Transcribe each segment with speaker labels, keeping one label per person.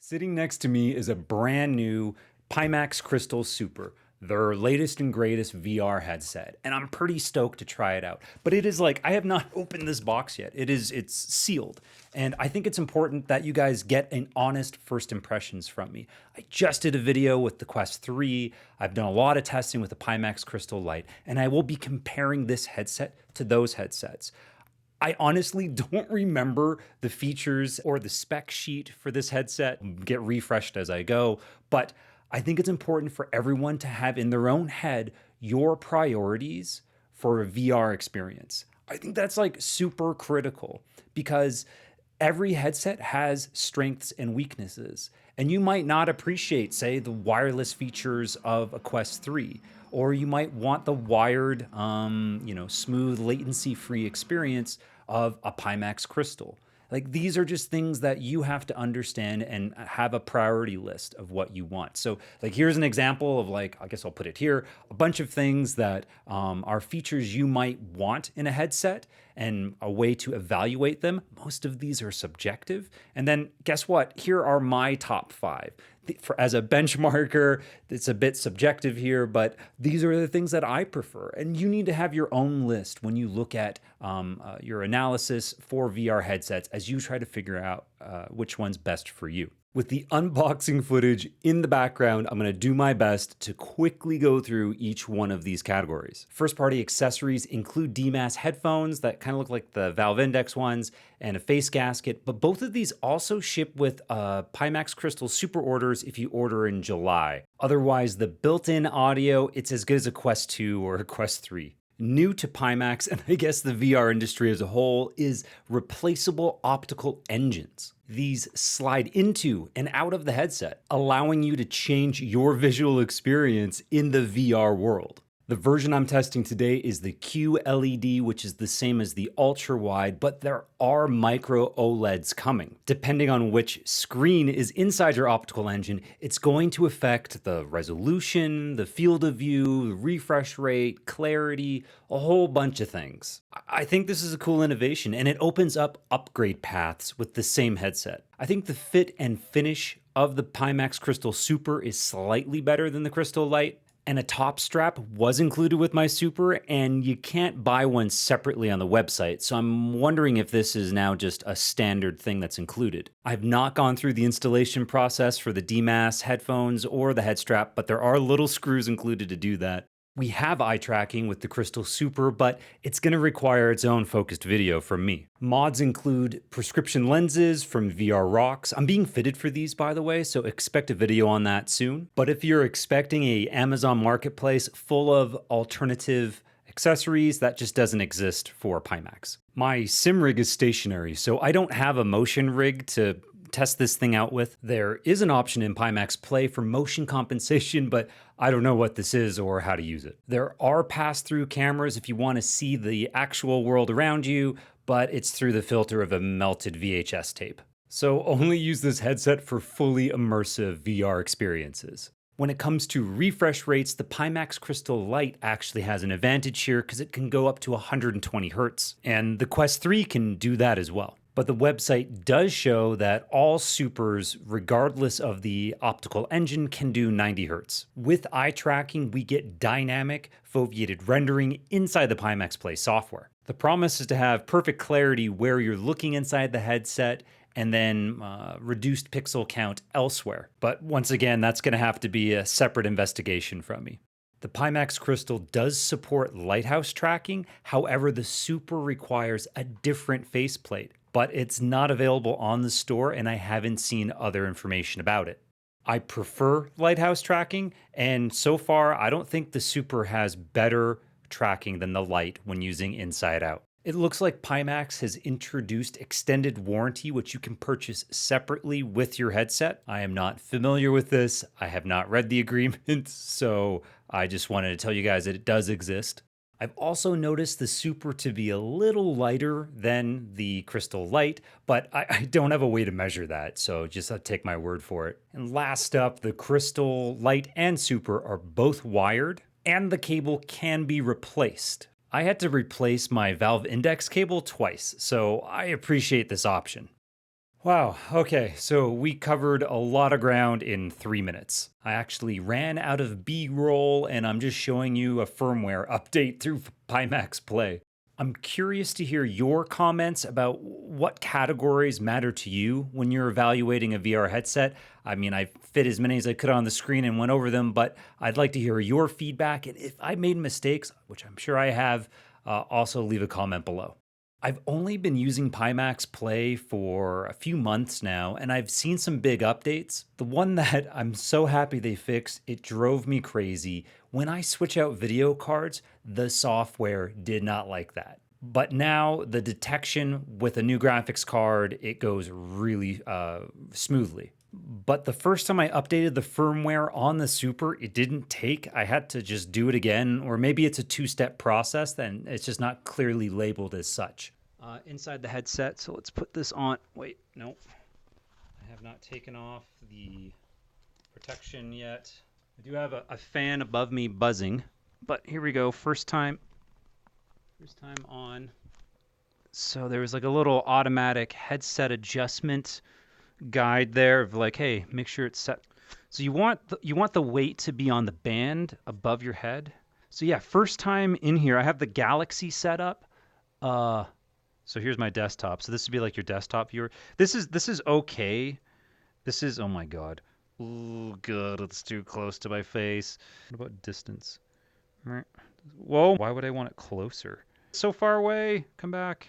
Speaker 1: Sitting next to me is a brand new Pimax Crystal Super, their latest and greatest VR headset, and I'm pretty stoked to try it out. But it is like, I have not opened this box yet. It's sealed. And I think it's important that you guys get an honest first impressions from me. I just did a video with the Quest 3. I've done a lot of testing with the Pimax Crystal Lite, and I will be comparing this headset to those headsets. I honestly don't remember the features or the spec sheet for this headset, get refreshed as I go, but I think it's important for everyone to have in their own head your priorities for a VR experience. I think that's like super critical because every headset has strengths and weaknesses. And you might not appreciate, say, the wireless features of a Quest 3, or you might want the wired, smooth, latency-free experience of a Pimax Crystal. Like, these are just things that you have to understand and have a priority list of what you want. So like, here's an example of, like, I guess I'll put it here, a bunch of things that are features you might want in a headset and a way to evaluate them. Most of these are subjective. And then guess what? Here are my top 5. As a benchmarker, it's a bit subjective here, but these are the things that I prefer. And you need to have your own list when you look at your analysis for VR headsets as you try to figure out which one's best for you. With the unboxing footage in the background, I'm going to do my best to quickly go through each one of these categories. First party accessories include DMAS headphones that kind of look like the Valve Index ones and a face gasket, but both of these also ship with Pimax Crystal Super orders if you order in July. Otherwise, the built-in audio, it's as good as a Quest 2 or a Quest 3. New to Pimax, and I guess the VR industry as a whole, is replaceable optical engines. These slide into and out of the headset, allowing you to change your visual experience in the VR world. The version I'm testing today is the QLED, which is the same as the ultra wide, but there are micro OLEDs coming. Depending on which screen is inside your optical engine, it's going to affect the resolution, the field of view, the refresh rate, clarity, a whole bunch of things. I think this is a cool innovation, and it opens up upgrade paths with the same headset. I think the fit and finish of the Pimax Crystal Super is slightly better than the Crystal Lite. And a top strap was included with my Super, and you can't buy one separately on the website, so I'm wondering if this is now just a standard thing that's included. I've not gone through the installation process for the DMAS headphones or the head strap, but there are little screws included to do that. We have eye tracking with the Crystal Super, but it's going to require its own focused video from me. Mods include prescription lenses from VR Rocks. I'm being fitted for these, by the way, so expect a video on that soon. But if you're expecting a Amazon marketplace full of alternative accessories, that just doesn't exist for Pimax. My sim rig is stationary, so I don't have a motion rig to test this thing out with. There is an option in Pimax Play for motion compensation, but I don't know what this is or how to use it. There are pass-through cameras if you want to see the actual world around you, but it's through the filter of a melted VHS tape. So only use this headset for fully immersive VR experiences. When it comes to refresh rates, the Pimax Crystal Lite actually has an advantage here because it can go up to 120 Hz, and the Quest 3 can do that as well. But the website does show that all Supers, regardless of the optical engine, can do 90 Hz. With eye tracking, we get dynamic, foveated rendering inside the Pimax Play software. The promise is to have perfect clarity where you're looking inside the headset, and then reduced pixel count elsewhere. But once again, that's going to have to be a separate investigation from me. The Pimax Crystal does support lighthouse tracking, however, the Super requires a different faceplate, but it's not available on the store and I haven't seen other information about it. I prefer lighthouse tracking, and so far I don't think the Super has better tracking than the Lite when using inside out. It looks like Pimax has introduced extended warranty, which you can purchase separately with your headset. I am not familiar with this. I have not read the agreement, so I just wanted to tell you guys that it does exist. I've also noticed the Super to be a little lighter than the Crystal Lite, but I don't have a way to measure that, so just take my word for it. And last up, the Crystal Lite and Super are both wired, and the cable can be replaced. I had to replace my Valve Index cable twice, so I appreciate this option. Wow. Okay. So we covered a lot of ground in 3 minutes. I actually ran out of B roll and I'm just showing you a firmware update through Pimax Play. I'm curious to hear your comments about what categories matter to you when you're evaluating a VR headset. I mean, I fit as many as I could on the screen and went over them, but I'd like to hear your feedback. And if I made mistakes, which I'm sure I have, also leave a comment below. I've only been using Pimax Play for a few months now, and I've seen some big updates. The one that I'm so happy they fixed, it drove me crazy. When I switch out video cards, the software did not like that. But now the detection with a new graphics card, it goes really smoothly. But the first time I updated the firmware on the Super, it didn't take. I had to just do it again, or maybe it's a two-step process, then it's just not clearly labeled as such. Inside the headset, so let's put this on. Wait, no. I have not taken off the protection yet. I do have a fan above me buzzing, but here we go. First time on. So there was like a little automatic headset adjustment guide there of like, hey, make sure it's set. So you want the weight to be on the band above your head. So yeah, first time in here, I have the Galaxy set up. So here's my desktop. So this would be like your desktop viewer. This is okay. This is, oh my god. Oh god, it's too close to my face. What about distance? Whoa, why would I want it closer? So far away. Come back.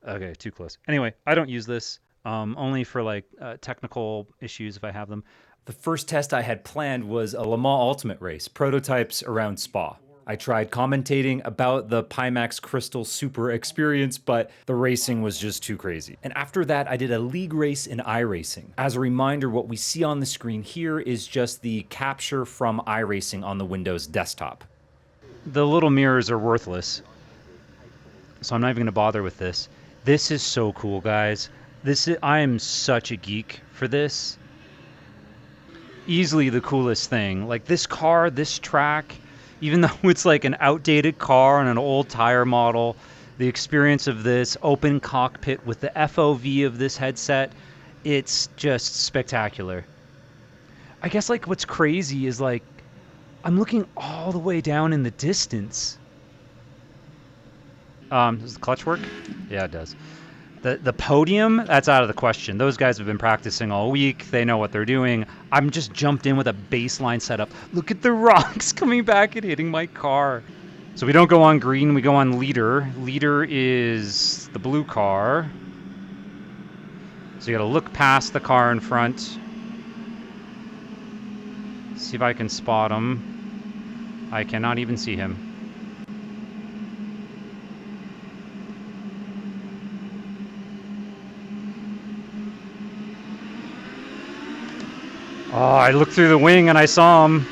Speaker 1: Okay, too close. Anyway, I don't use this. Only for like technical issues if I have them. The first test I had planned was a Le Mans Ultimate race, prototypes around Spa. I tried commentating about the Pimax Crystal Super experience, but the racing was just too crazy. And after that, I did a league race in iRacing. As a reminder, what we see on the screen here is just the capture from iRacing on the Windows desktop. The little mirrors are worthless, so I'm not even gonna bother with this. This is so cool, guys. I am such a geek for this. Easily the coolest thing. Like this car, this track, even though it's like an outdated car and an old tire model, the experience of this open cockpit with the FOV of this headset, it's just spectacular. I guess like what's crazy is like I'm looking all the way down in the distance. Does the clutch work? Yeah, it does. The podium, that's out of the question. Those guys have been practicing all week. They know what they're doing. I'm just jumped in with a baseline setup. Look at the rocks coming back and hitting my car. So we don't go on green, we go on leader. Leader is the blue car. So you gotta look past the car in front. See if I can spot him. I cannot even see him. Oh, I looked through the wing and I saw him.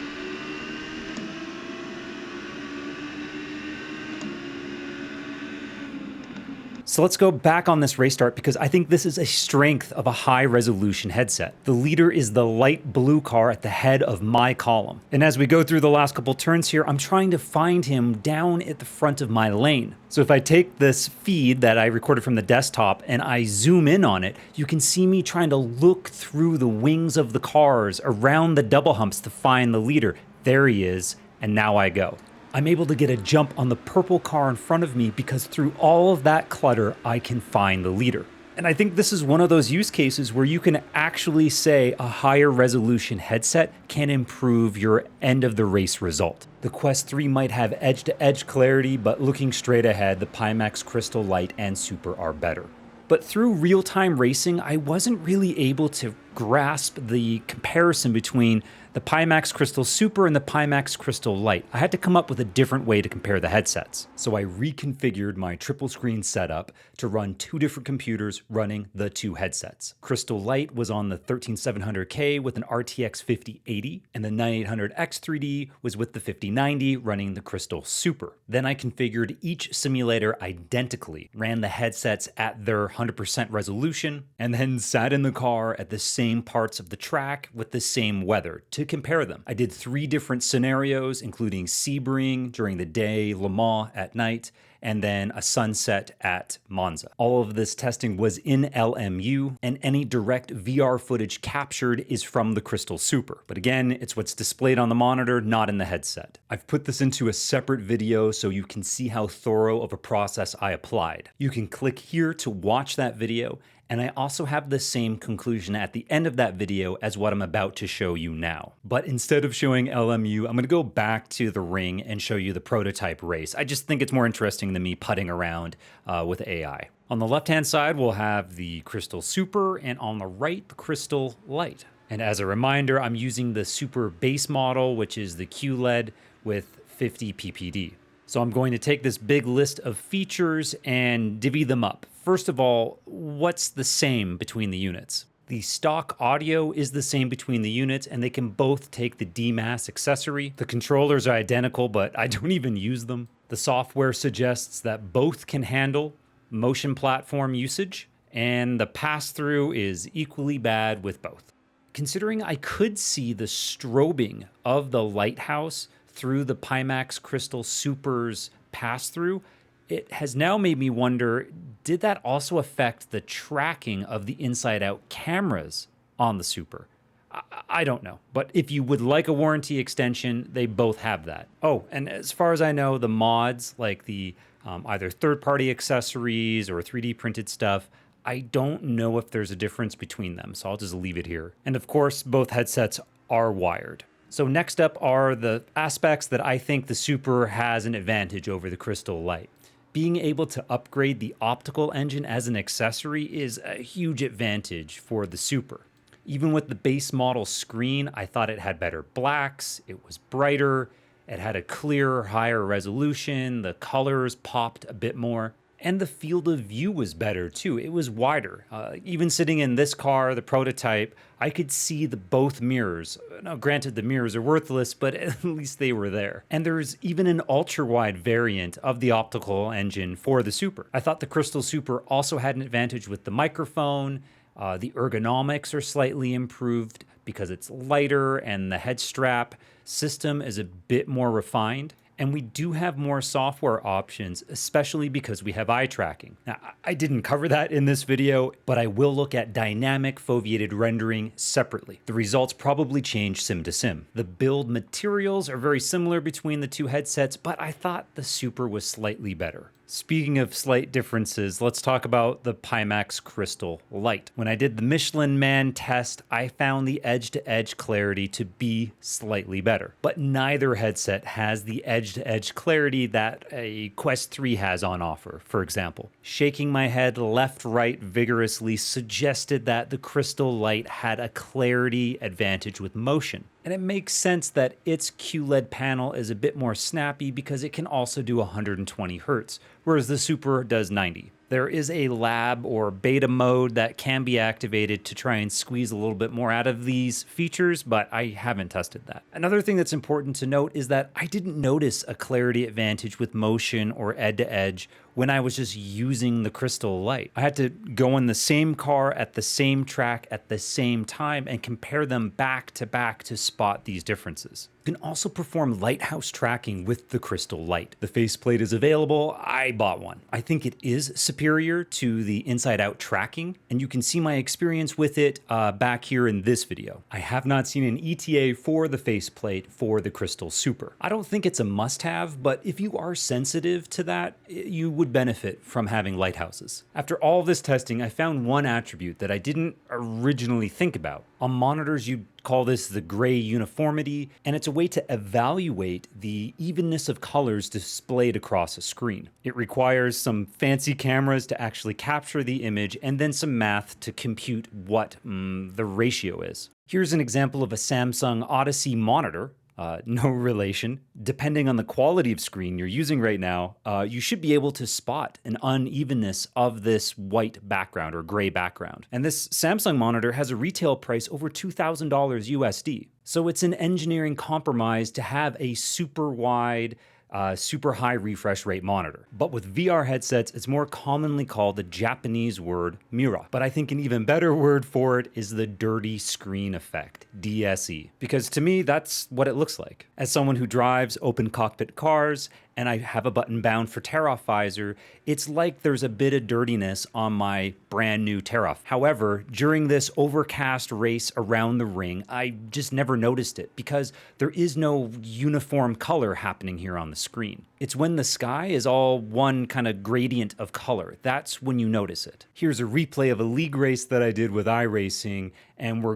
Speaker 1: So let's go back on this race start because I think this is a strength of a high resolution headset. The leader is the light blue car at the head of my column. And as we go through the last couple turns here, I'm trying to find him down at the front of my lane. So if I take this feed that I recorded from the desktop and I zoom in on it, you can see me trying to look through the wings of the cars around the double humps to find the leader. There he is, and now I go. I'm able to get a jump on the purple car in front of me because through all of that clutter, I can find the leader. And I think this is one of those use cases where you can actually say a higher resolution headset can improve your end of the race result. The Quest 3 might have edge-to-edge clarity, but looking straight ahead, the Pimax Crystal Light and Super are better. But through real-time racing, I wasn't really able to grasp the comparison between the Pimax Crystal Super and the Pimax Crystal Light. I had to come up with a different way to compare the headsets. So I reconfigured my triple screen setup to run two different computers running the two headsets. Crystal Light was on the 13700K with an RTX 5080, and the 9800X3D was with the 5090 running the Crystal Super. Then I configured each simulator identically, ran the headsets at their 100% resolution, and then sat in the car at the same parts of the track with the same weather to compare them. I did 3 different scenarios, including Sebring during the day, Le Mans at night, and then a sunset at Monza. All of this testing was in LMU, and any direct VR footage captured is from the Crystal Super. But again, it's what's displayed on the monitor, not in the headset. I've put this into a separate video so you can see how thorough of a process I applied. You can click here to watch that video, and I also have the same conclusion at the end of that video as what I'm about to show you now. But instead of showing LMU, I'm gonna go back to the ring and show you the prototype race. I just think it's more interesting than me putting around with AI. On the left-hand side, we'll have the Crystal Super, and on the right, the Crystal Light. And as a reminder, I'm using the Super base model, which is the QLED with 50 ppd. So I'm going to take this big list of features and divvy them up. First of all, what's the same between the units? The stock audio is the same between the units, and they can both take the DMAS accessory. The controllers are identical, but I don't even use them. The software suggests that both can handle motion platform usage, and the pass-through is equally bad with both. Considering I could see the strobing of the lighthouse through the Pimax Crystal Super's pass-through, it has now made me wonder, did that also affect the tracking of the inside-out cameras on the Super? I don't know, but if you would like a warranty extension, they both have that. Oh, and as far as I know, the mods, like the either third-party accessories or 3D printed stuff, I don't know if there's a difference between them, so I'll just leave it here. And of course, both headsets are wired. So next up are the aspects that I think the Super has an advantage over the Crystal Light. Being able to upgrade the optical engine as an accessory is a huge advantage for the Super. Even with the base model screen, I thought it had better blacks, it was brighter, it had a clearer, higher resolution, the colors popped a bit more. And the field of view was better too. It was wider. Even sitting in this car, the prototype, I could see both mirrors. Now, granted, the mirrors are worthless, but at least they were there. And there's even an ultra-wide variant of the optical engine for the Super. I thought the Crystal Super also had an advantage with the microphone. The ergonomics are slightly improved because it's lighter, and the head strap system is a bit more refined. And we do have more software options, especially because we have eye tracking. Now, I didn't cover that in this video, but I will look at dynamic foveated rendering separately. The results probably change sim to sim. The build materials are very similar between the two headsets, but I thought the Super was slightly better. Speaking of slight differences, let's talk about the Pimax Crystal Light. When I did the Michelin Man test, I found the edge-to-edge clarity to be slightly better. But neither headset has the edge-to-edge clarity that a Quest 3 has on offer, for example. Shaking my head left-right vigorously suggested that the Crystal Light had a clarity advantage with motion. And it makes sense that its QLED panel is a bit more snappy because it can also do 120 Hertz, whereas the Super does 90. There is a lab or beta mode that can be activated to try and squeeze a little bit more out of these features, but I haven't tested that. Another thing that's important to note is that I didn't notice a clarity advantage with motion or edge-to-edge when I was just using the Crystal Light. I had to go in the same car at the same track at the same time and compare them back to spot these differences. You can also perform lighthouse tracking with the Crystal Light. The faceplate is available. I bought one. I think it is superior to the inside-out tracking, and you can see my experience with it back here in this video. I have not seen an ETA for the faceplate for the Crystal Super. I don't think it's a must-have, but if you are sensitive to that, you would benefit from having lighthouses. After all this testing, I found one attribute that I didn't originally think about. On monitors, you'd call this the gray uniformity, and it's a way to evaluate the evenness of colors displayed across a screen. It requires some fancy cameras to actually capture the image and then some math to compute what the ratio is. Here's an example of a Samsung Odyssey monitor. No relation. Depending on the quality of screen you're using right now, you should be able to spot an unevenness of this white background or gray background. And this Samsung monitor has a retail price over $2,000 USD. So it's an engineering compromise to have a super wide super high refresh rate monitor. But with VR headsets, it's more commonly called the Japanese word mira. But I think an even better word for it is the dirty screen effect, DSE. Because to me, that's what it looks like. As someone who drives open cockpit cars, and I have a button bound for tear-off visor, it's like there's a bit of dirtiness on my brand new tear-off. However, during this overcast race around the ring, I just never noticed it because there is no uniform color happening here on the screen. It's when the sky is all one kind of gradient of color. That's when you notice it. Here's a replay of a league race that I did with iRacing, and we're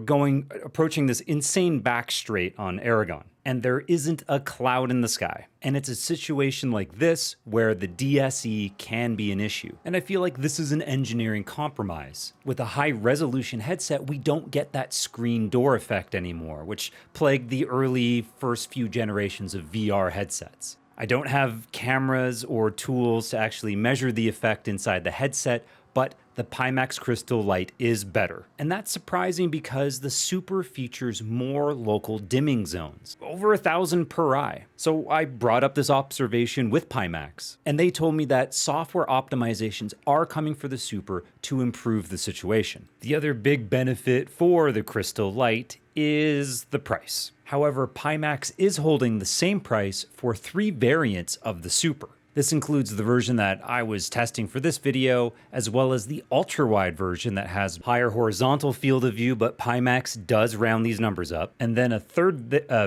Speaker 1: approaching this insane back straight on Aragon. And there isn't a cloud in the sky. And it's a situation like this where the DSE can be an issue. And I feel like this is an engineering compromise. With a high resolution headset, we don't get that screen door effect anymore, which plagued the early first few generations of VR headsets. I don't have cameras or tools to actually measure the effect inside the headset, but the Pimax Crystal Light is better. And that's surprising because the Super features more local dimming zones, over 1,000 per eye. So I brought up this observation with Pimax, and they told me that software optimizations are coming for the Super to improve the situation. The other big benefit for the Crystal Light is the price. However, Pimax is holding the same price for 3 variants of the Super. This includes the version that I was testing for this video, as well as the ultra-wide version that has higher horizontal field of view, but Pimax does round these numbers up. And then a third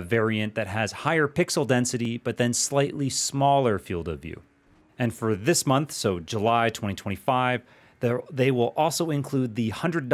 Speaker 1: variant that has higher pixel density, but then slightly smaller field of view. And for this month, so July 2025, they will also include the $100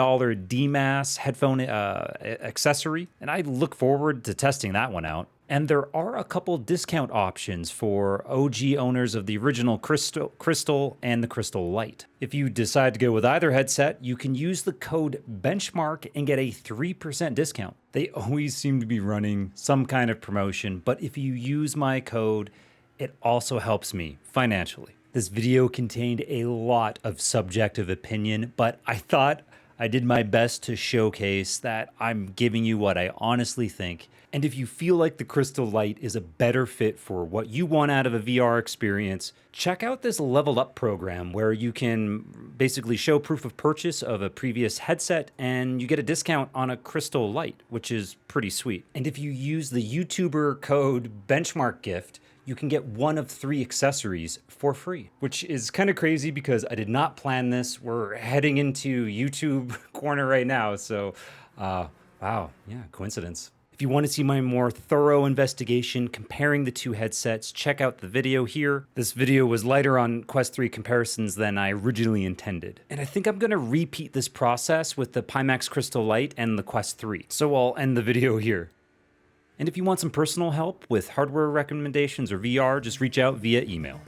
Speaker 1: DMAS headphone accessory, and I look forward to testing that one out. And there are a couple discount options for OG owners of the original Crystal and the Crystal Light. If you decide to go with either headset, you can use the code BENCHMARK and get a 3% discount. They always seem to be running some kind of promotion, but if you use my code, it also helps me financially. This video contained a lot of subjective opinion, but I thought I did my best to showcase that I'm giving you what I honestly think. And if you feel like the Crystal Light is a better fit for what you want out of a VR experience, check out this Level Up program where you can basically show proof of purchase of a previous headset and you get a discount on a Crystal Light, which is pretty sweet. And if you use the YouTuber code BenchmarkGift, you can get 1 of 3 accessories for free, which is kind of crazy because I did not plan this. We're heading into YouTube corner right now. So, wow, yeah, coincidence. If you want to see my more thorough investigation comparing the 2 headsets, check out the video here. This video was lighter on Quest 3 comparisons than I originally intended. And I think I'm going to repeat this process with the Pimax Crystal Light and the Quest 3. So I'll end the video here. And if you want some personal help with hardware recommendations or VR, just reach out via email.